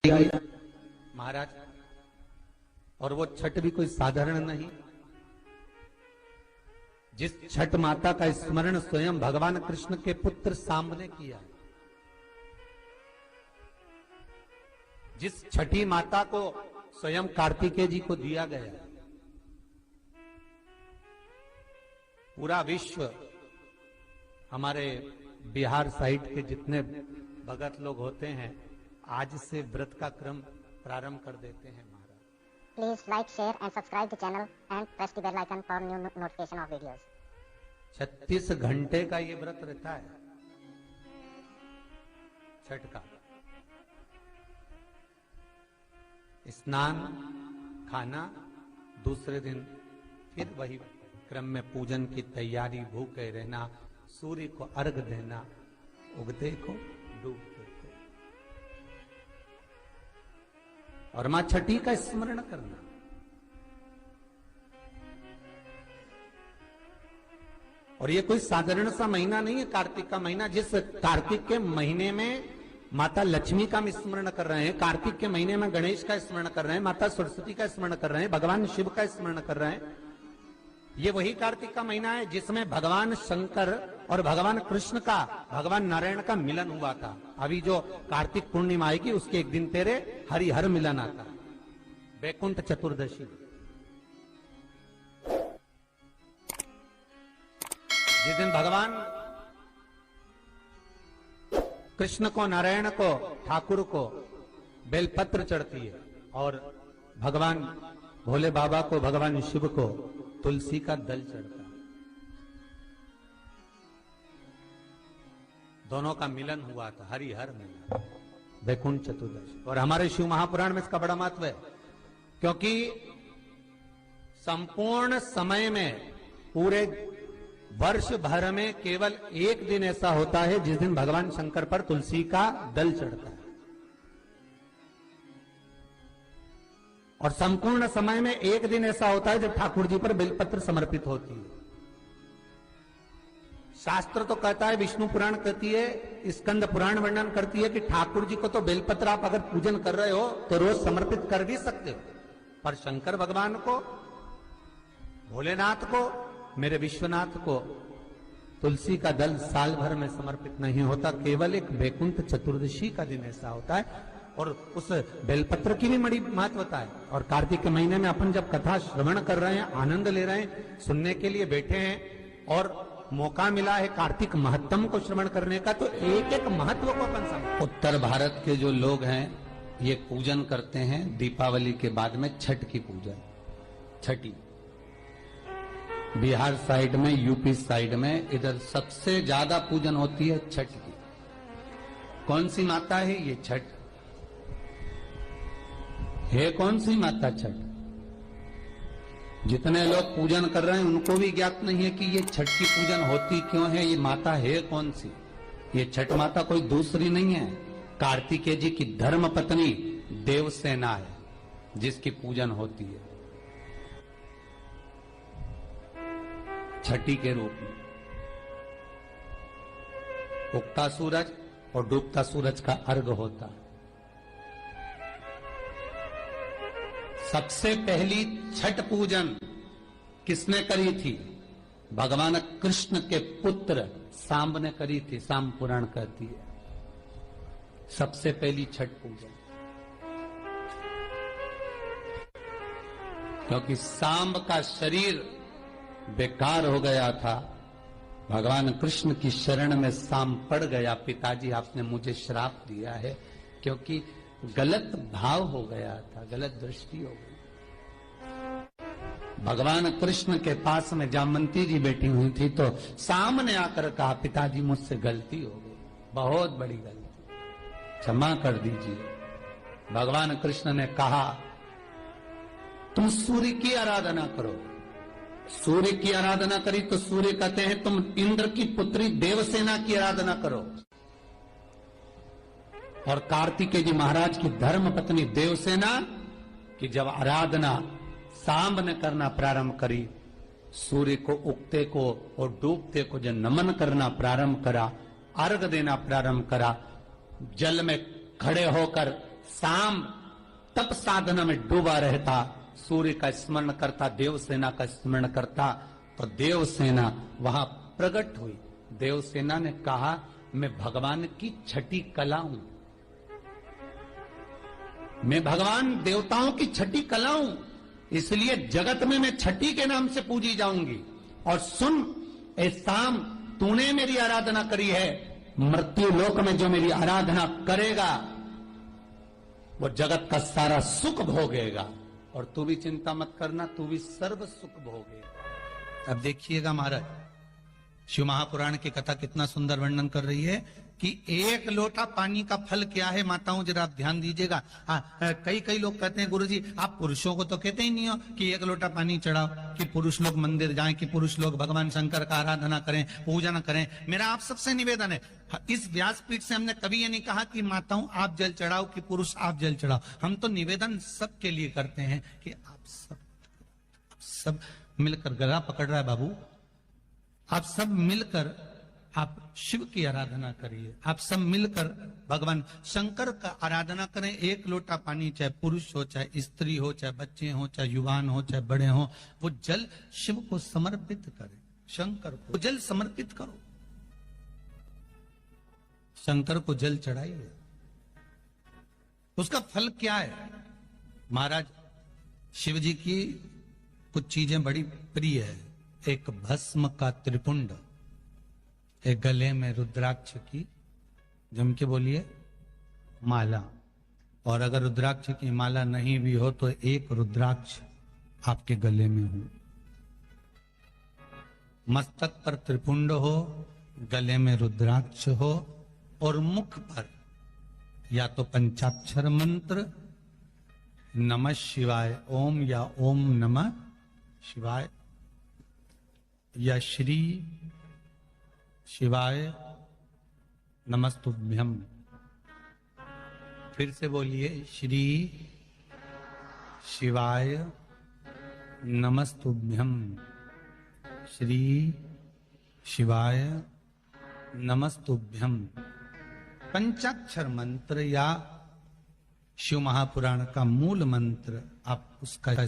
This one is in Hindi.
महाराज, और वो छठ भी कोई साधारण नहीं। जिस छठ माता का स्मरण स्वयं भगवान कृष्ण के पुत्र सांब ने किया, जिस छठी माता को स्वयं कार्तिकेय जी को दिया गया, पूरा विश्व, हमारे बिहार साइड के जितने भगत लोग होते हैं आज से व्रत का क्रम प्रारंभ कर देते हैं। महाराज, please like, share and subscribe the channel and press the bell icon for new notification of videos. 36 घंटे का ये व्रत रहता है छठ का। स्नान, खाना, दूसरे दिन फिर वही क्रम में पूजन की तैयारी, भूखे रहना, सूर्य को अर्घ देना, उगते को डूबते को, और मां छठी का स्मरण करना। और ये कोई साधारण सा महीना नहीं है कार्तिक का महीना। जिस कार्तिक के महीने में माता लक्ष्मी का स्मरण कर रहे हैं, कार्तिक के महीने में गणेश का स्मरण कर रहे हैं, माता सरस्वती का स्मरण कर रहे हैं, भगवान शिव का स्मरण कर रहे हैं, ये वही कार्तिक का महीना है जिसमें भगवान शंकर और भगवान कृष्ण का, भगवान नारायण का मिलन हुआ था। अभी जो कार्तिक पूर्णिमा आएगी उसके एक दिन तेरे हरिहर मिलन आता, वैकुंठ चतुर्दशी। जिस दिन भगवान कृष्ण को, नारायण को, ठाकुर को बेलपत्र चढ़ती है और भगवान भोले बाबा को, भगवान शिव को तुलसी का दल चढ़ता है। दोनों का मिलन हुआ था, हरिहर मिलन, वैकुंठ चतुर्दशी। और हमारे शिव महापुराण में इसका बड़ा महत्व है, क्योंकि संपूर्ण समय में, पूरे वर्ष भर में केवल एक दिन ऐसा होता है जिस दिन भगवान शंकर पर तुलसी का दल चढ़ता है, और संपूर्ण समय में एक दिन ऐसा होता है जब ठाकुर जी पर बेलपत्र समर्पित होती है। शास्त्र तो कहता है, विष्णु पुराण कहती है, स्कंद पुराण वर्णन करती है कि ठाकुर जी को तो बेलपत्र आप अगर पूजन कर रहे हो तो रोज समर्पित कर भी सकते हो, पर शंकर भगवान को, भोलेनाथ को, मेरे विश्वनाथ को तुलसी का दल साल भर में समर्पित नहीं होता, केवल एक वैकुंठ चतुर्दशी का दिन ऐसा होता है। और उस बेलपत्र की भी बड़ी महत्वता है। और कार्तिक के महीने में अपन जब कथा श्रवण कर रहे हैं, आनंद ले रहे हैं, सुनने के लिए बैठे हैं और मौका मिला है कार्तिक महत्तम को श्रवण करने का, तो एक एक महत्व को अपन समझ। उत्तर भारत के जो लोग हैं ये पूजन करते हैं दीपावली के बाद में छठ की पूजन, छठी। बिहार साइड में, यूपी साइड में, इधर सबसे ज्यादा पूजन होती है छठ की। कौन सी माता है ये? छठ है। कौन सी माता? छठ। जितने लोग पूजन कर रहे हैं उनको भी ज्ञात नहीं है कि ये छठ की पूजन होती क्यों है, ये माता है कौन सी। ये छठ माता कोई दूसरी नहीं है, कार्तिकेय जी की धर्म पत्नी देवसेना है जिसकी पूजन होती है छठी के रूप में। उगता सूरज और डूबता सूरज का अर्घ होता है। सबसे पहली छठ पूजन किसने करी थी? भगवान कृष्ण के पुत्र सांब ने करी थी। सांब पुराण कहती है सबसे पहली छठ पूजन, क्योंकि सांब का शरीर बेकार हो गया था। भगवान कृष्ण की शरण में सांब पड़ गया, पिताजी आपने मुझे श्राप दिया है, क्योंकि गलत भाव हो गया था, गलत दृष्टि हो गई। भगवान कृष्ण के पास में जामवंती जी बैठी हुई थी तो सामने आकर कहा, पिताजी मुझसे गलती हो गई, बहुत बड़ी गलती, क्षमा कर दीजिए। भगवान कृष्ण ने कहा, तुम सूर्य की आराधना करो। सूर्य की आराधना करी तो सूर्य कहते हैं तुम इंद्र की पुत्री देवसेना की आराधना करो। और कार्तिकेय जी महाराज की धर्म पत्नी देवसेना की जब आराधना सांब ने करना प्रारंभ करी, सूर्य को उगते को और डूबते को जब नमन करना प्रारंभ करा, अर्घ देना प्रारंभ करा, जल में खड़े होकर शाम तप साधना में डूबा रहता, सूर्य का स्मरण करता, देवसेना का स्मरण करता, तो देवसेना वहां प्रकट हुई। देवसेना ने कहा मैं भगवान की छठी कला हूं, मैं भगवान देवताओं की छठी कला हूं, इसलिए जगत में मैं छठी के नाम से पूजी जाऊंगी। और सुन ए शाम, तूने मेरी आराधना करी है, मृत्यु लोक में जो मेरी आराधना करेगा वो जगत का सारा सुख भोगेगा, और तू भी चिंता मत करना, तू भी सर्व सुख भोगेगा। अब देखिएगा महाराज, शिव महापुराण की कथा कितना सुंदर वर्णन कर रही है कि एक लोटा पानी का फल क्या है। माताओं जरा आप ध्यान दीजिएगा। कई लोग कहते हैं गुरुजी आप पुरुषों को तो कहते ही नहीं हो कि एक लोटा पानी चढ़ाओ, कि पुरुष लोग मंदिर जाएं, कि पुरुष लोग भगवान शंकर का आराधना करें, पूजन करें। मेरा आप सबसे निवेदन है, इस व्यासपीठ से हमने कभी ये नहीं कहा कि माताओं आप जल चढ़ाओ, कि पुरुष आप जल चढ़ाओ। हम तो निवेदन सबके लिए करते हैं कि आप सब मिलकर, गला पकड़ रहा है बाबू, आप सब मिलकर आप शिव की आराधना करिए, आप सब मिलकर भगवान शंकर का आराधना करें। एक लोटा पानी, चाहे पुरुष हो, चाहे स्त्री हो, चाहे बच्चे हो, चाहे युवान हो, चाहे बड़े हो, वो जल शिव को समर्पित करें, शंकर को जल समर्पित करो, शंकर को जल चढ़ाइए। उसका फल क्या है महाराज? शिव जी की कुछ चीजें बड़ी प्रिय है। एक भस्म का त्रिपुंड, एक गले में रुद्राक्ष की, जम के बोलिए, माला। और अगर रुद्राक्ष की माला नहीं भी हो तो एक रुद्राक्ष आपके गले में हो, मस्तक पर त्रिपुंड हो, गले में रुद्राक्ष हो, और मुख पर या तो पंचाक्षर मंत्र नमः शिवाय ओम, या ओम नमः शिवाय, या श्री शिवाय नमस्तुभ्यम। फिर से बोलिए, श्री शिवाय नमस्तुभ्यम, श्री शिवाय नमस्तुभ्यम। पंचाक्षर मंत्र या शिव महापुराण का मूल मंत्र आप उसका